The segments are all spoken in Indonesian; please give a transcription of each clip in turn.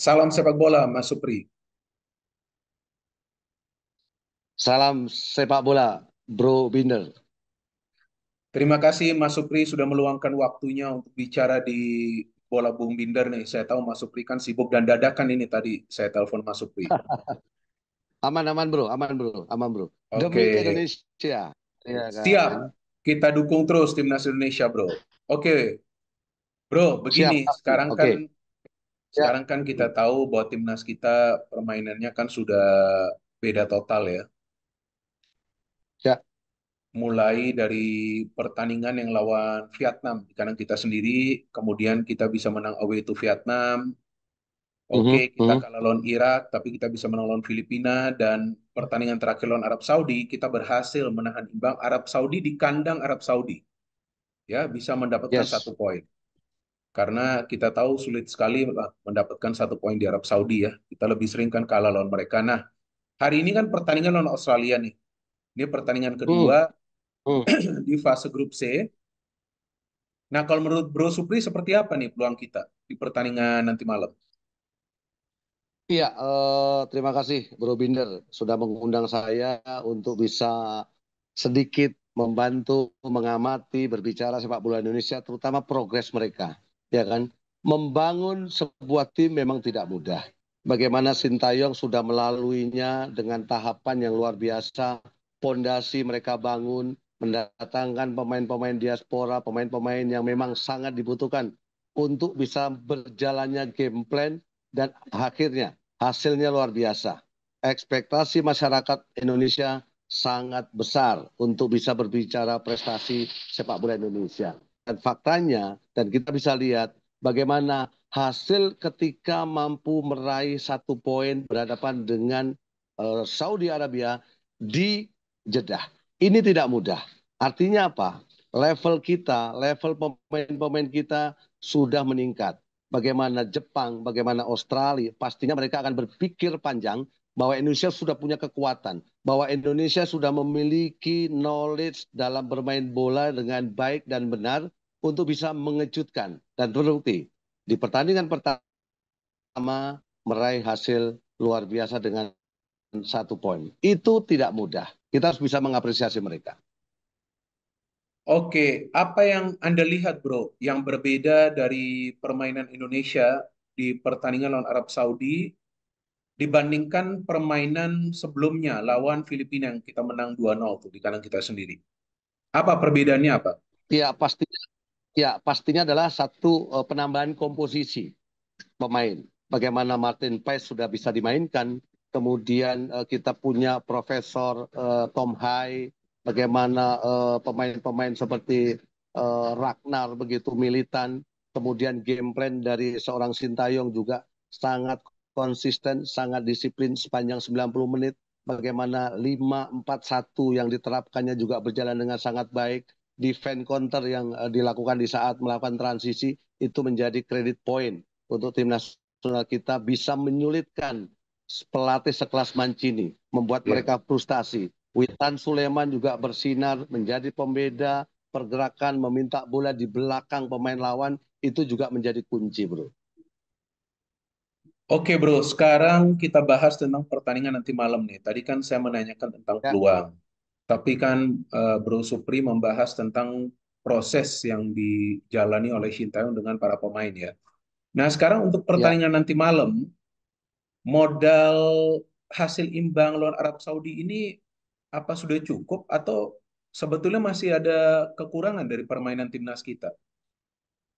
Salam sepak bola, Mas Supri. Salam sepak bola, Bro Binder. Terima kasih Mas Supri sudah meluangkan waktunya untuk bicara di Bola Bung Binder nih. Saya tahu Mas Supri kan sibuk dan dadakan ini tadi saya telepon Mas Supri. Aman, aman bro, aman bro, aman bro. Oke, Demi Indonesia, ya siap. kan? Kita dukung terus timnas Indonesia, Bro. Oke, Bro, begini. Siap, pasti. Sekarang kan Oke, ya, sekarang kan kita tahu bahwa timnas kita permainannya kan sudah beda total ya. ya. Mulai dari pertandingan yang lawan Vietnam di kandang kita sendiri, kemudian kita bisa menang away to Vietnam. Oke, Mhm, kita mhm. kalah lawan Irak, tapi kita bisa menang lawan Filipina dan pertandingan terakhir lawan Arab Saudi, kita berhasil menahan imbang Arab Saudi di kandang Arab Saudi. Ya, bisa mendapatkan satu Yes. poin. Karena kita tahu sulit sekali mendapatkan satu poin di Arab Saudi ya. Kita lebih sering kan kalah lawan mereka. Nah, hari ini kan pertandingan lawan Australia nih. Ini pertandingan kedua Hmm, hmm. di fase grup C. Nah, kalau menurut Bro Supri seperti apa nih peluang kita di pertandingan nanti malam? Iya, terima kasih Bro Binder sudah mengundang saya untuk bisa sedikit membantu mengamati berbicara sepak bola Indonesia, terutama progres mereka. Ya kan? Membangun sebuah tim memang tidak mudah. Bagaimana Sintayong sudah melaluinya dengan tahapan yang luar biasa, pondasi mereka bangun, mendatangkan pemain-pemain diaspora, pemain-pemain yang memang sangat dibutuhkan untuk bisa berjalannya game plan dan akhirnya hasilnya luar biasa. Ekspektasi masyarakat Indonesia sangat besar untuk bisa berbicara prestasi sepak bola Indonesia. Dan faktanya, dan kita bisa lihat bagaimana hasil ketika mampu meraih satu poin berhadapan dengan Saudi Arabia di Jeddah. Ini tidak mudah. Artinya apa? Level kita, level pemain-pemain kita sudah meningkat. Bagaimana Jepang, bagaimana Australia, pastinya mereka akan berpikir panjang bahwa Indonesia sudah punya kekuatan, bahwa Indonesia sudah memiliki knowledge dalam bermain bola dengan baik dan benar untuk bisa mengejutkan dan terbukti di pertandingan pertama meraih hasil luar biasa dengan satu poin. Itu tidak mudah. Kita harus bisa mengapresiasi mereka. Oke, apa yang Anda lihat, Bro, yang berbeda dari permainan Indonesia di pertandingan lawan Arab Saudi dibandingkan permainan sebelumnya lawan Filipina yang kita menang 2-0 tuh di kandang kita sendiri? Apa perbedaannya apa? Ya pastinya, ya pastinya adalah satu penambahan komposisi pemain. Bagaimana Martin Paes sudah bisa dimainkan, kemudian kita punya Profesor Tom Hai, bagaimana pemain-pemain seperti Ragnar begitu militan, kemudian game plan dari seorang Sintayong juga sangat konsisten, sangat disiplin sepanjang 90 menit. Bagaimana 5-4-1 yang diterapkannya juga berjalan dengan sangat baik. Defense counter yang dilakukan di saat melakukan transisi itu menjadi kredit point untuk tim nasional kita bisa menyulitkan pelatih sekelas Mancini, membuat Ya. mereka frustasi. Witan Suleman juga bersinar menjadi pembeda pergerakan meminta bola di belakang pemain lawan itu juga menjadi kunci, bro. Oke, Bro, sekarang kita bahas tentang pertandingan nanti malam nih. Tadi kan saya menanyakan tentang Ya, peluang, tapi kan Bro Supri membahas tentang proses yang dijalani oleh Sintayong dengan para pemain ya. Nah, sekarang untuk ya, pertandingan nanti malam, modal hasil imbang lawan Arab Saudi ini apa sudah cukup atau sebetulnya masih ada kekurangan dari permainan timnas kita?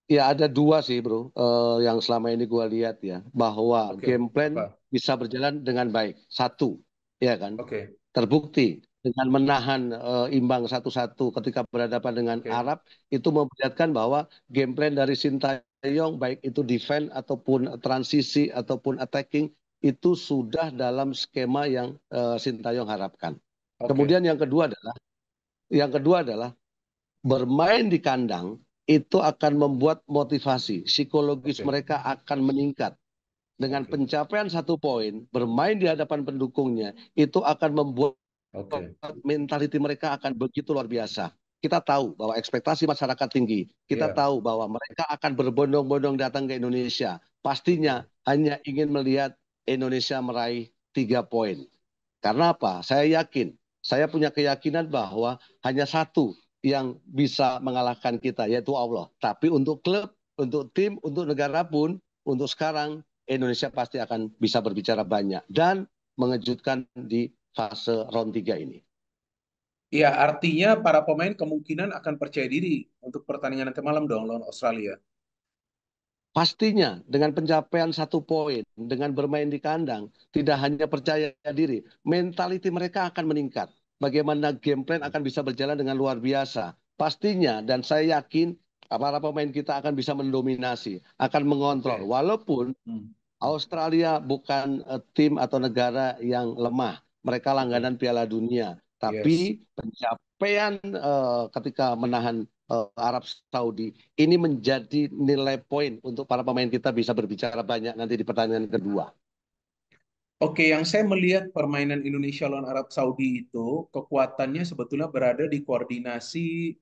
ya ada dua sih, bro, yang selama ini gua lihat ya, bahwa Oke, game plan apa? bisa berjalan dengan baik. Satu, ya kan? Oke, Terbukti dengan menahan imbang 1-1 ketika berhadapan dengan oke, Arab itu memperlihatkan bahwa game plan dari Sintayong baik itu defense ataupun transisi ataupun attacking itu sudah dalam skema yang Sintayong harapkan. oke, Kemudian yang kedua adalah bermain di kandang itu akan membuat motivasi psikologis oke, mereka akan meningkat dengan oke, pencapaian satu poin bermain di hadapan pendukungnya itu akan membuat oke. mentality mereka akan begitu luar biasa. kita tahu bahwa ekspektasi masyarakat tinggi. Kita Ya, tahu bahwa mereka akan berbondong-bondong datang ke Indonesia. Pastinya betul. hanya ingin melihat Indonesia meraih 3 poin. Karena apa? Saya punya keyakinan bahwa hanya satu yang bisa mengalahkan kita, yaitu Allah. Tapi untuk klub, untuk tim, untuk negara pun, untuk sekarang, Indonesia pasti akan bisa berbicara banyak dan mengejutkan di fase round 3 ini. Ya, artinya para pemain kemungkinan akan percaya diri untuk pertandingan nanti malam dong lawan Australia. Pastinya dengan pencapaian 1 poin, dengan bermain di kandang, tidak hanya percaya diri, mentality mereka akan meningkat. Bagaimana game plan akan bisa berjalan dengan luar biasa. Pastinya, dan saya yakin para pemain kita akan bisa mendominasi, akan mengontrol. Oke. Walaupun Hmm. Australia bukan tim atau negara yang lemah. Mereka Betul. langganan Piala Dunia. Yes. Tapi pencapaian ketika menahan Arab Saudi ini menjadi nilai poin untuk para pemain kita bisa berbicara banyak nanti di pertandingan kedua. Oke, yang saya melihat permainan Indonesia lawan Arab Saudi itu kekuatannya sebetulnya berada di koordinasi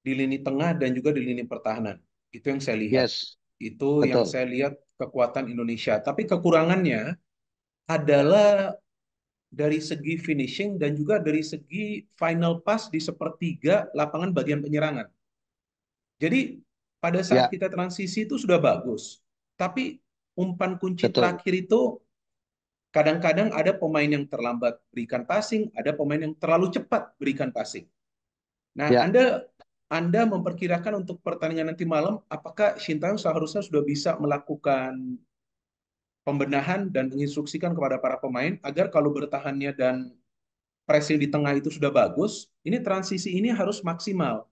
di lini tengah dan juga di lini pertahanan. Itu yang saya lihat. Yes, Itu yang betul. saya lihat kekuatan Indonesia. Tapi kekurangannya adalah dari segi finishing dan juga dari segi final pass di sepertiga lapangan bagian penyerangan. Jadi pada saat Ya, kita transisi itu sudah bagus. Tapi umpan kunci betul. terakhir itu kadang-kadang ada pemain yang terlambat berikan passing, ada pemain yang terlalu cepat berikan passing. Nah, Ya, Anda memperkirakan untuk pertandingan nanti malam, apakah Sintayong seharusnya sudah bisa melakukan pembenahan dan menginstruksikan kepada para pemain agar kalau bertahannya dan pressing di tengah itu sudah bagus, ini transisi ini harus maksimal.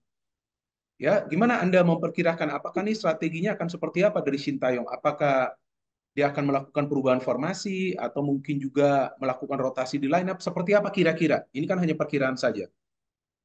Ya, gimana Anda memperkirakan apakah nih strateginya akan seperti apa dari Sintayong? Apakah dia akan melakukan perubahan formasi atau mungkin juga melakukan rotasi di lineup? Seperti apa kira-kira? Ini kan hanya perkiraan saja.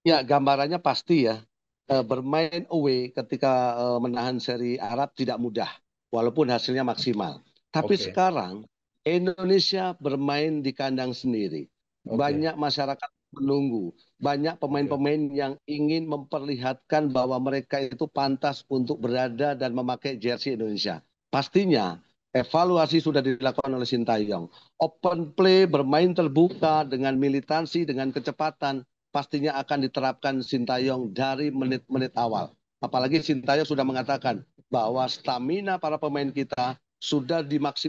ya gambarannya pasti ya. Bermain away ketika menahan seri Arab tidak mudah, walaupun hasilnya maksimal. Tapi Oke, sekarang Indonesia bermain di kandang sendiri. oke, Banyak masyarakat menunggu, banyak oke. pemain-pemain yang ingin memperlihatkan bahwa mereka itu pantas untuk berada dan memakai jersey Indonesia. Pastinya evaluasi sudah dilakukan oleh Sintayong. Open play, bermain terbuka dengan militansi, dengan kecepatan pastinya akan diterapkan Sintayong dari menit-menit awal. Apalagi Sintayong sudah mengatakan bahwa stamina para pemain kita sudah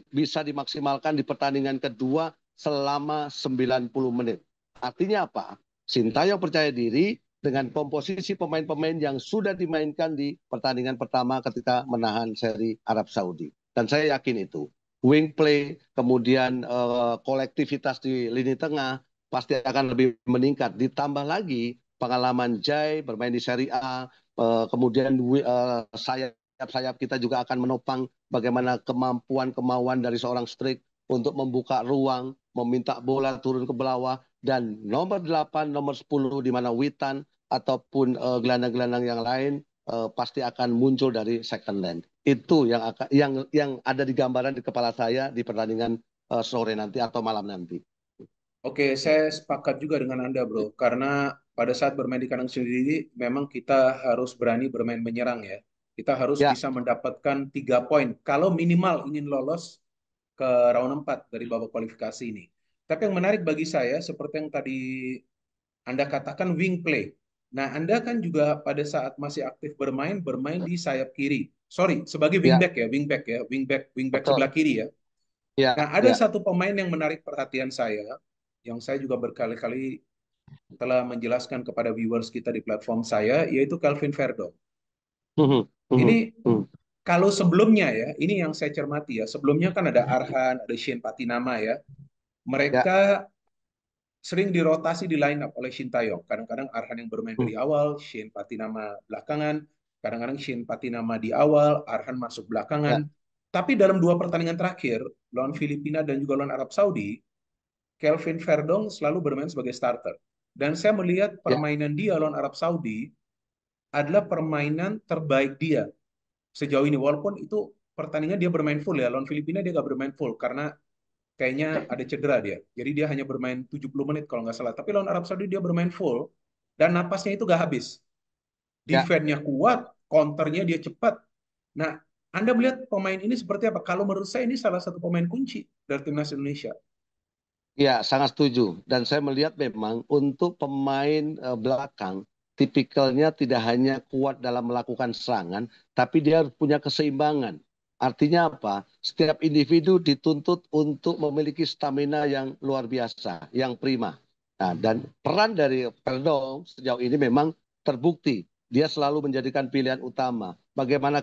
bisa dimaksimalkan di pertandingan kedua selama 90 menit. Artinya apa? Sintayong percaya diri dengan komposisi pemain-pemain yang sudah dimainkan di pertandingan pertama ketika menahan seri Arab Saudi. Dan saya yakin itu. Wing play, kemudian kolektivitas di lini tengah, pasti akan lebih meningkat. Ditambah lagi pengalaman Jai bermain di Serie A, kemudian sayap-sayap kita juga akan menopang bagaimana kemampuan-kemauan dari seorang Strik untuk membuka ruang, meminta bola turun ke bawah, dan nomor 8, nomor 10 di mana Witan ataupun gelandang-gelandang yang lain pasti akan muncul dari second line. Itu yang ada di gambaran di kepala saya di pertandingan sore nanti atau malam nanti. Oke, saya sepakat juga dengan Anda, Bro. Karena pada saat bermain di kandang sendiri, memang kita harus berani bermain menyerang ya. Kita harus Ya, bisa mendapatkan 3 poin. Kalau minimal ingin lolos ke round 4 dari babak kualifikasi ini. Tapi yang menarik bagi saya, seperti yang tadi Anda katakan wing play. Nah, Anda kan juga pada saat masih aktif bermain, bermain di sayap kiri. Sorry, sebagai ya, wingback ya, wingback sebelah betul. kiri ya. Nah, Ya, ada ya. satu pemain yang menarik perhatian saya, yang saya juga berkali-kali telah menjelaskan kepada viewers kita di platform saya, yaitu Calvin Verdong. Mhm, Ini mhm, mhm. kalau sebelumnya ya, ini yang saya cermati ya, sebelumnya kan ada Arhan, ada Shane Patinama ya. Ya, Mereka sering dirotasi di line up oleh Sintayong. Kadang-kadang Arhan yang bermain mhm, dari awal, Shane Patinama belakangan. Kadang-kadang Shane Patinama di awal, Arhan masuk ya, belakangan. Tapi dalam 2 pertandingan terakhir, lawan Filipina dan juga lawan Arab Saudi, Kelvin Verdong selalu bermain sebagai starter. Dan saya melihat ya, permainan dia lawan Arab Saudi adalah permainan terbaik dia sejauh ini. Walaupun itu pertandingan dia bermain full ya. Lawan Filipina dia gak bermain full karena kayaknya ada cedera dia. Jadi dia hanya bermain 70 menit kalau nggak salah. Tapi lawan Arab Saudi dia bermain full dan napasnya itu gak habis. Ya, defense-nya kuat, counternya dia cepat. Nah, Anda melihat pemain ini seperti apa? Kalau menurut saya ini salah satu pemain kunci dari timnas Indonesia. ya, sangat setuju. Dan saya melihat memang untuk pemain belakang, tipikalnya tidak hanya kuat dalam melakukan serangan, tapi dia harus punya keseimbangan. Artinya apa? Setiap individu dituntut untuk memiliki stamina yang luar biasa, yang prima. Nah, dan peran dari Perdo sejauh ini memang terbukti. Dia selalu menjadikan pilihan utama. Bagaimana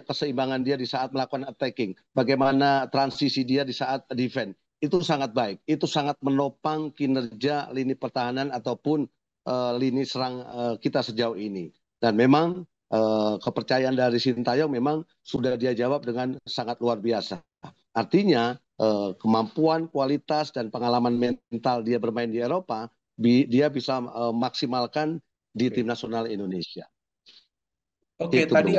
keseimbangan dia di saat melakukan attacking, bagaimana transisi dia di saat defense itu sangat baik. Itu sangat menopang kinerja lini pertahanan ataupun lini serang kita sejauh ini. Dan memang kepercayaan dari Sintayong memang sudah dia jawab dengan sangat luar biasa. Artinya kemampuan, kualitas dan pengalaman mental dia bermain di Eropa, dia bisa maksimalkan di tim Oke, nasional Indonesia. Oke, Itu bro.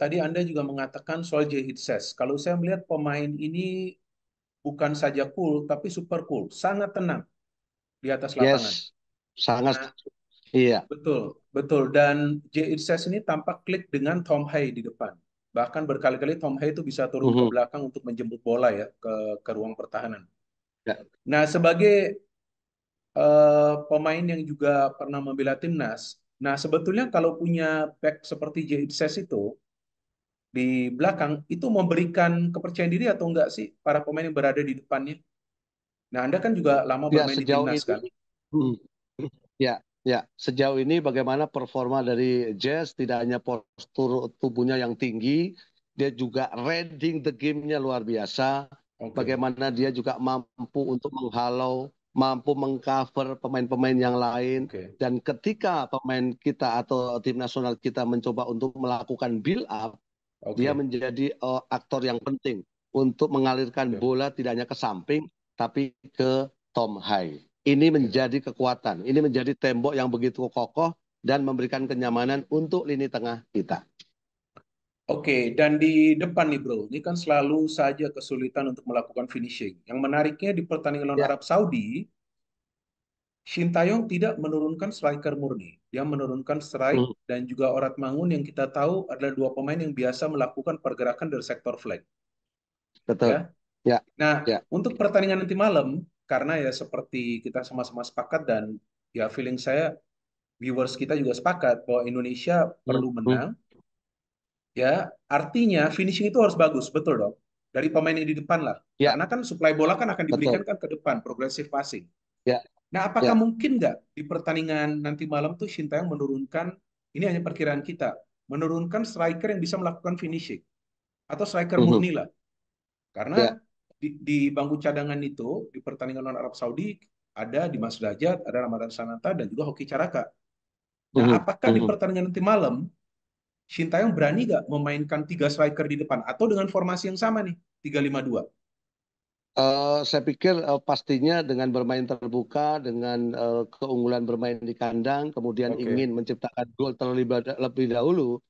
tadi Anda juga mengatakan soal Jay Itzes. Kalau saya melihat pemain ini bukan saja cool, tapi super cool, sangat tenang di atas lapangan. Yes, sangat Nah, iya. betul, betul. Dan Jay Itzes ini tampak klik dengan Tom Hay di depan. Bahkan berkali-kali Tom Hay itu bisa turun ke Mhm. belakang untuk menjemput bola ya ke ruang pertahanan. Ya, Nah, sebagai pemain yang juga pernah membela timnas, nah sebetulnya kalau punya back seperti Jay Itzes itu di belakang itu memberikan kepercayaan diri atau enggak sih para pemain yang berada di depannya? Nah, Anda kan juga lama ya bermain di sejauh timnas ini kan? hmm, ya, ya. Sejauh ini bagaimana performa dari Jazz tidak hanya postur tubuhnya yang tinggi, dia juga reading the game-nya luar biasa. Oke, Bagaimana dia juga mampu untuk menghalau, mampu mengcover pemain-pemain yang lain. oke, Dan ketika pemain kita atau tim nasional kita mencoba untuk melakukan build up, dia oke, menjadi aktor yang penting untuk mengalirkan oke, bola tidak hanya ke samping, tapi ke Tom Hai. Ini oke. menjadi kekuatan, ini menjadi tembok yang begitu kokoh dan memberikan kenyamanan untuk lini tengah kita. Oke, dan di depan nih bro, ini kan selalu saja kesulitan untuk melakukan finishing. Yang menariknya di pertandingan lawan Ya, Arab Saudi, Shin Taeyong tidak menurunkan striker murni. Dia menurunkan strike mm, dan juga Orat Mangun yang kita tahu adalah dua pemain yang biasa melakukan pergerakan dari sektor flank. Ya, betul. Ya, nah ya. untuk pertandingan nanti malam, karena ya seperti kita sama-sama sepakat dan ya feeling saya viewers kita juga sepakat bahwa Indonesia Mm, perlu mm. menang. Ya, artinya finishing itu harus bagus, betul dong. Dari pemain yang di depan lah. Ya, Karena kan supply bola kan akan diberikan betul. kan ke depan, progressive passing. Ya, Nah, apakah ya. mungkin nggak di pertandingan nanti malam tuh Sintayong menurunkan, ini hanya perkiraan kita, menurunkan striker yang bisa melakukan finishing atau striker Mhm. murni lah. Karena Ya. di bangku cadangan itu di pertandingan lawan Arab Saudi ada Dimas Derajat, ada Ramadan Sananta dan juga Hoki Caraka. Nah, Mhm. apakah di Mhm. pertandingan nanti malam Sintayong berani nggak memainkan tiga striker di depan atau dengan formasi yang sama nih 3-5-2? Saya pikir pastinya dengan bermain terbuka, dengan keunggulan bermain di kandang, kemudian Oke, ingin menciptakan gol terlebih dahulu,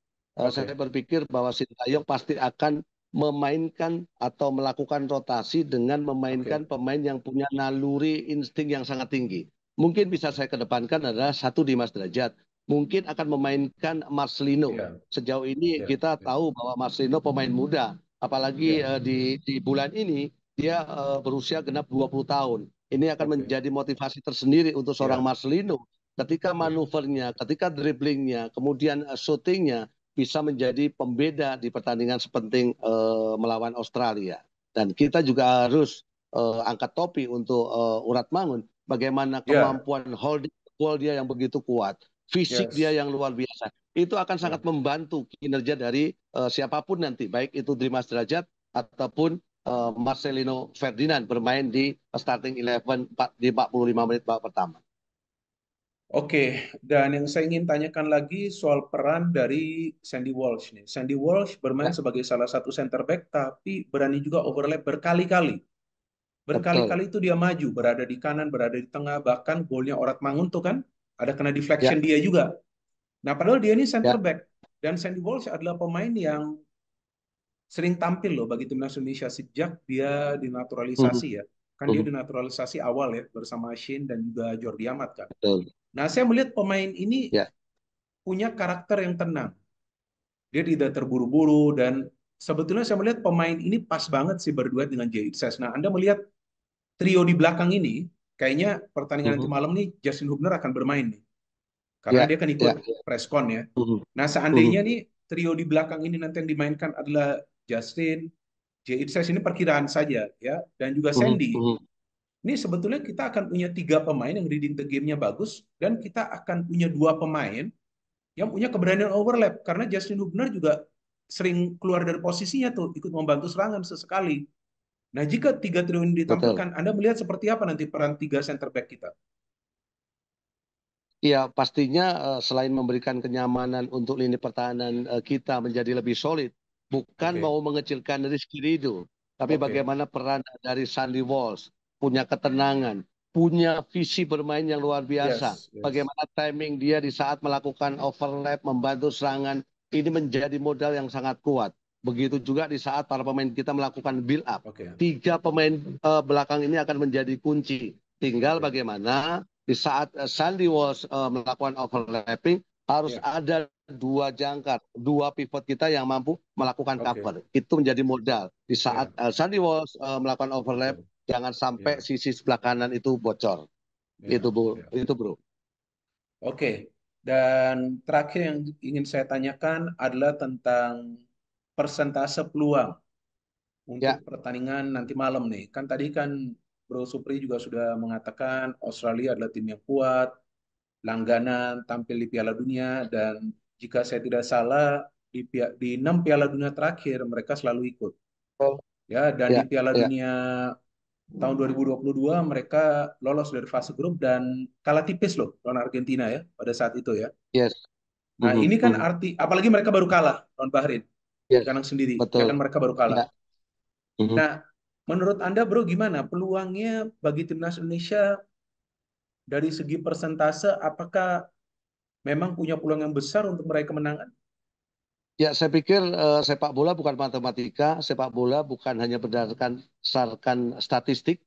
saya oke, berpikir bahwa Sintayong pasti akan memainkan atau melakukan rotasi dengan oke. memainkan pemain yang punya naluri insting yang sangat tinggi. Mungkin bisa saya kedepankan adalah satu Dimas Derajat. Mungkin akan memainkan Marcelino. Iya, Sejauh ini iya, kita iya, tahu bahwa Marcelino pemain muda, apalagi iya, di bulan ini dia berusia genap 20 tahun. Ini akan oke, menjadi motivasi tersendiri untuk seorang iya, Marcelino. Ketika iya, manuvernya, ketika dribblingnya, kemudian shootingnya bisa menjadi pembeda di pertandingan sepenting melawan Australia. Dan kita juga harus angkat topi untuk Urat Mangun. Bagaimana iya, kemampuan holding ball dia yang begitu kuat, fisik dia yes, yang luar biasa. Itu akan iya. sangat membantu kinerja dari siapapun nanti, baik itu Dimas Derajat ataupun Marcelino Ferdinand bermain di starting 11 di 45 menit babak pertama. Oke, dan yang saya ingin tanyakan lagi soal peran dari Sandy Walsh nih. Sandy Walsh bermain Ya, sebagai salah satu center back, tapi berani juga overlap berkali-kali. betul. Berkali-kali itu dia maju, berada di kanan, berada di tengah, bahkan golnya Orat Mangun tuh kan ada kena Ya, deflection dia juga. Nah, padahal dia ini center ya. back. Dan Sandy Walsh adalah pemain yang sering tampil loh bagi timnas Indonesia sejak dia Mhm, dinaturalisasi ya. Kan dia mhm, dinaturalisasi awal ya bersama Shin dan juga Jordi Amat kan. betul. Nah, saya melihat pemain ini Ya. punya karakter yang tenang. Dia tidak terburu-buru dan sebetulnya saya melihat pemain ini pas banget sih berduet dengan Jay Itzes. Nah, Anda melihat trio di belakang ini, kayaknya pertandingan nanti Mhm. malam nih Justin Hubner akan bermain nih. Karena Ya, dia kan ikut ya. preskon ya. Mhm. Nah, seandainya Mhm. nih trio di belakang ini nanti yang dimainkan adalah Justin, Jay Itzes ini perkiraan saja ya, dan juga Mhm. Sandy. Mhm. Ini sebetulnya kita akan punya tiga pemain yang reading the game-nya bagus dan kita akan punya dua pemain yang punya keberanian overlap karena Justin Hubner juga sering keluar dari posisinya tuh ikut membantu serangan sesekali. Nah, jika tiga trio ini Betul. ditampilkan, Anda melihat seperti apa nanti peran tiga center back kita? Iya, pastinya selain memberikan kenyamanan untuk lini pertahanan kita menjadi lebih solid, bukan Oke, mau mengecilkan Rizky Ridho, tapi oke, bagaimana peran dari Sandy Walsh, punya ketenangan, punya visi bermain yang luar biasa, yes, yes, bagaimana timing dia di saat melakukan overlap, membantu serangan, ini menjadi modal yang sangat kuat. Begitu juga di saat para pemain kita melakukan build up. oke, Tiga pemain belakang ini akan menjadi kunci. Tinggal oke, bagaimana di saat Sandy Walsh melakukan overlapping harus ya, ada dua jangkar, dua pivot kita yang mampu melakukan oke, cover. Itu menjadi modal. Di saat ya, Sandy Walsh melakukan overlap, betul, jangan sampai ya, sisi sebelah kanan itu bocor. ya, ya. Itu bro. Oke, dan terakhir yang ingin saya tanyakan adalah tentang persentase peluang untuk Ya, pertandingan nanti malam nih. Kan tadi kan Bro Supri juga sudah mengatakan Australia adalah tim yang kuat, langganan tampil di Piala Dunia dan jika saya tidak salah di 6 Piala Dunia terakhir mereka selalu ikut. Ya, dan di ya, Piala ya. Dunia tahun 2022 mereka lolos dari fase grup dan kalah tipis loh lawan Argentina ya pada saat itu ya. Yes. Nah, Mhm, ini kan mhm. arti apalagi mereka baru kalah lawan Bahrain di Yes. kandang sendiri. Ya Betul. kan mereka baru kalah. Ya. Mhm. Nah, menurut Anda bro gimana peluangnya bagi timnas Indonesia dari segi persentase apakah memang punya peluang yang besar untuk meraih kemenangan? Ya, saya pikir sepak bola bukan matematika, sepak bola bukan hanya berdasarkan statistik.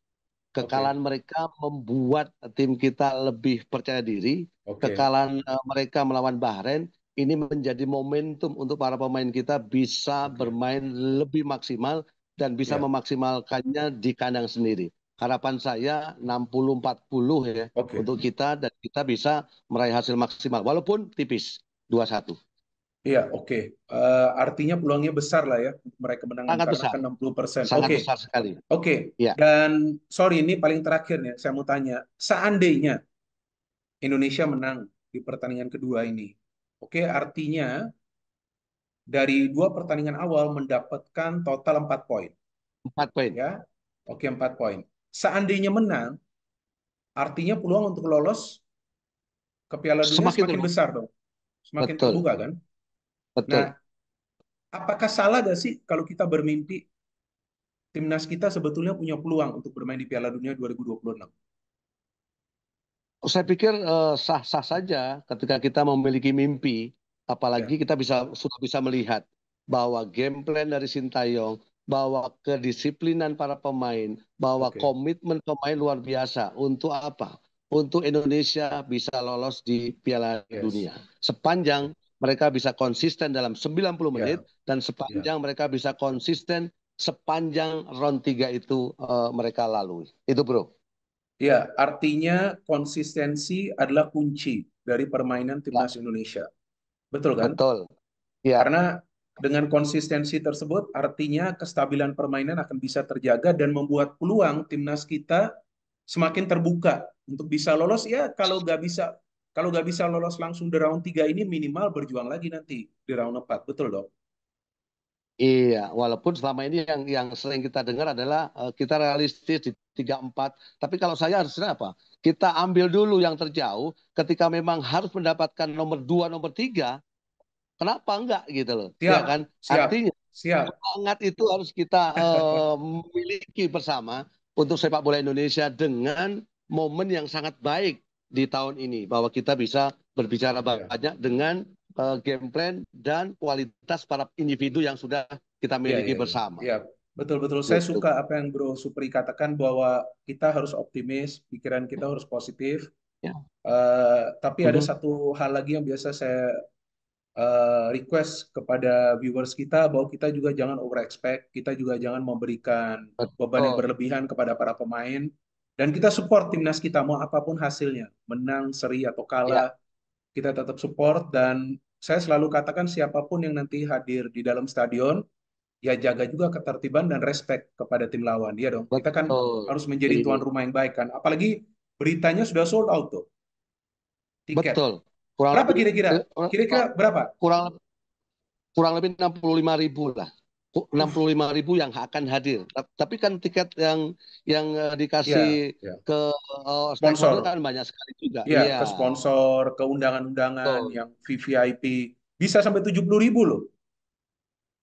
Oke, Kekalahan mereka membuat tim kita lebih percaya diri. oke, Kekalahan mereka melawan Bahrain ini menjadi momentum untuk para pemain kita bisa oke. bermain lebih maksimal dan bisa Ya, memaksimalkannya di kandang sendiri. Harapan saya 60-40 ya oke. untuk kita dan kita bisa meraih hasil maksimal walaupun tipis 2-1. Iya, oke. Artinya peluangnya besar lah ya untuk meraih kemenangan Sangat karena besar, kan 60%. sangat Oke, besar sekali. oke. Ya, Dan sorry ini paling terakhir nih, saya mau tanya, seandainya Indonesia menang di pertandingan kedua ini, oke, artinya dari dua pertandingan awal mendapatkan total 4 poin, 4 poin. ya, oke 4 poin. Seandainya menang, artinya peluang untuk lolos ke Piala Dunia Semakin semakin terbuka. besar dong, semakin Betul, terbuka kan? Nah, betul. apakah salah gak sih kalau kita bermimpi timnas kita sebetulnya punya peluang untuk bermain di Piala Dunia 2026? Saya pikir sah-sah saja ketika kita memiliki mimpi, Ya, apalagi kita sudah bisa melihat bahwa game plan dari Sintayong, bahwa kedisiplinan para pemain, bahwa oke, komitmen pemain luar biasa. Untuk apa? Untuk Indonesia bisa lolos di Piala yes, Dunia. Sepanjang mereka bisa konsisten dalam 90 ya, menit dan ya. sepanjang mereka bisa konsisten sepanjang round 3 itu mereka lalui. Itu bro. Ya, artinya konsistensi adalah kunci dari permainan Ya, timnas Indonesia. Betul kan? betul. Ya. Karena dengan konsistensi tersebut artinya kestabilan permainan akan bisa terjaga dan membuat peluang timnas kita semakin terbuka untuk bisa lolos ya kalau nggak bisa lolos langsung di round 3 ini minimal berjuang lagi nanti di round 4. Betul dong? Iya, walaupun selama ini yang sering kita dengar adalah kita realistis di 3-4. Tapi kalau saya harusnya apa? Kita ambil dulu yang terjauh. Ketika memang harus mendapatkan nomor 2, nomor 3, kenapa enggak gitu loh? Ya Siap, kan? siap, Artinya siap. semangat itu harus kita miliki bersama untuk sepak bola Indonesia dengan momen yang sangat baik di tahun ini bahwa kita bisa berbicara Ya, banyak dengan game plan dan kualitas para individu yang sudah kita ya, miliki ya, ya. bersama. Ya, betul-betul. Saya Gitu. suka apa yang Bro Supri katakan bahwa kita harus optimis, pikiran kita harus positif. Ya. Tapi ada Mhm. satu hal lagi yang biasa saya request kepada viewers kita, bahwa kita juga jangan over expect, kita juga jangan memberikan beban yang Betul. berlebihan kepada para pemain, dan kita support timnas kita mau apapun hasilnya, menang, seri atau kalah, Ya, kita tetap support. Dan saya selalu katakan siapapun yang nanti hadir di dalam stadion, ya jaga juga ketertiban dan respect kepada tim lawan. Dia dong, kita kan betul. harus menjadi tuan Iya, rumah yang baik kan. Apalagi beritanya sudah sold out tuh tiket. betul. Kurang Berapa lebih kira-kira? eh, Kira-kira berapa? kurang kurang lebih 65.000 lah. 65.000 yang akan hadir. Tapi kan tiket yang Ya, dikasih ya. ke stakeholder Sponsor. kan banyak sekali juga. Ya, Iya, ke sponsor, ke undangan-undangan betul. yang VVIP. Bisa sampai 70.000 loh.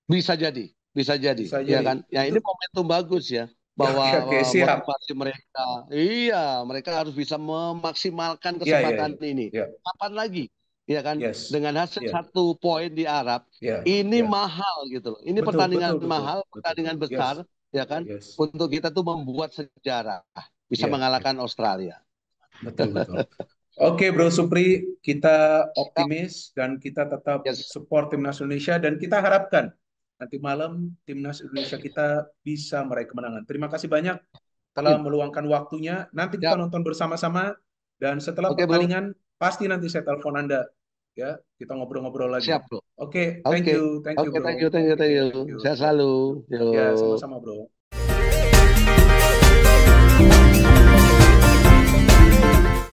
Bisa jadi, bisa jadi, Bisa ya jadi. kan? Ya Itu, ini momentum bagus ya, bahwa oke, oke, siap. motivasi mereka. Iya, mereka harus bisa memaksimalkan Ya, ya, kesempatan ya. ini. Ya, Kapan lagi, ya kan? yes. Dengan hasil Ya, 1 poin di Arab, ya, ini ya. mahal gitu loh. Ini Betul, pertandingan betul, betul, mahal, betul. pertandingan besar, Yes, ya kan? yes. Untuk kita tuh membuat sejarah, bisa Ya, ya. mengalahkan Australia. Betul, betul. Oke, Bro Supri, kita Ya, optimis dan kita tetap yes. support timnas Indonesia, dan kita harapkan nanti malam timnas Indonesia kita bisa meraih kemenangan. Terima kasih banyak telah Amin. meluangkan waktunya. Nanti kita Siap. nonton bersama-sama, dan setelah Oke, bro. pertandingan pasti nanti saya telepon Anda, ya. Kita ngobrol-ngobrol lagi. Siap, bro. Oke, Oke. thank you Oke, Bro. thank you, thank you, Oke, thank you. thank you. Sehat selalu. Ya, Yuk. sama-sama Bro.